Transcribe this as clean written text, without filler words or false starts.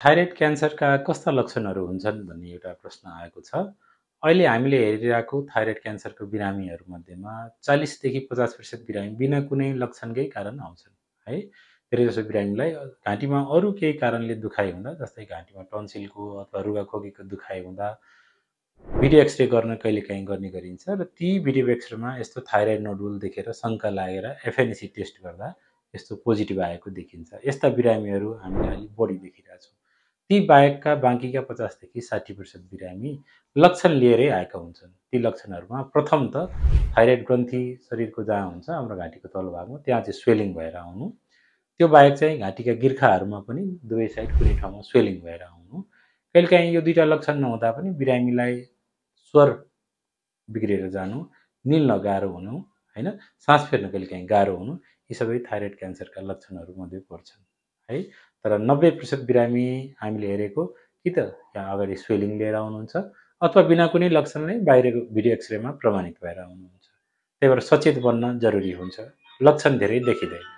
Thyroid क्यान्सरका कस्ता लक्षणहरू हुन्छन् भन्ने एउटा प्रश्न आएको छ। अहिले हामीले हेरिरहेको थाइरोइड क्यान्सरको बिरामीहरूमध्येमा 40 देखि 50% बिरामी बिना कुनै लक्षणकै कारण आउँछन्, है। धेरैजसो बिरामीलाई घाँटीमा अरू केही कारणले दुखाइ हुँदा, जस्तै घाँटीमा टन्सिलको अथवा रुगाखोकीको दुखाइ हुँदा भिडियो एक्सरे गर्न कहिलेकाहीँ गर्ने गरिन्छ र ती भिडियो एक्सरेमा यस्तो थाइरोइड नोडुल देखेर शङ्का लागेर एफएनएसी टेस्ट गर्दा यस्तो पोजिटिभ आएको देखिन्छ। यस्ता बिरामीहरू हामीले अलिक बढी देखिरहेका छौँ। ती बाहेकका बाँकीका 50 देखि 60% बिरामी लक्षण लिएरै आएका हुन्छन्। ती लक्षणहरूमा प्रथम त थाइरोइड ग्रन्थि शरीरको जहाँ हुन्छ हाम्रो घाँटीको तल्लोभागमा त्यहाँ चाहिँ स्वेलिङ भएर आउनु। त्यो बाहेक चाहिँ घाँटीका गिर्खाहरूमा पनि दुवै साइड कुनै ठाउँमा स्वेलिङ भएर आउनु। कहिलेकाहीँ यो दुईटा लक्षण नहुँदा पनि बिरामीलाई स्वर बिग्रेर जानु, निल्न गाह्रो हुनु, हैन? सास फेर्न कहिलेकाहीँ गाह्रो हुनु, यी सबै थाइरोइड क्यान्सरका लक्षणहरूमध्ये पर्छन्, है? तर 90% बिरामी हामीले हेरेको कि त यहाँ अगाडि स्वेलिङ लिएर आउनुहुन्छ अथवा बिना कुनै लक्षण नै बाहिरको भिडियो एक्सरेमा प्रमाणित भएर आउनुहुन्छ। त्यही भएर सचेत बन्न जरुरी हुन्छ। लक्षण धेरै देखिँदैन।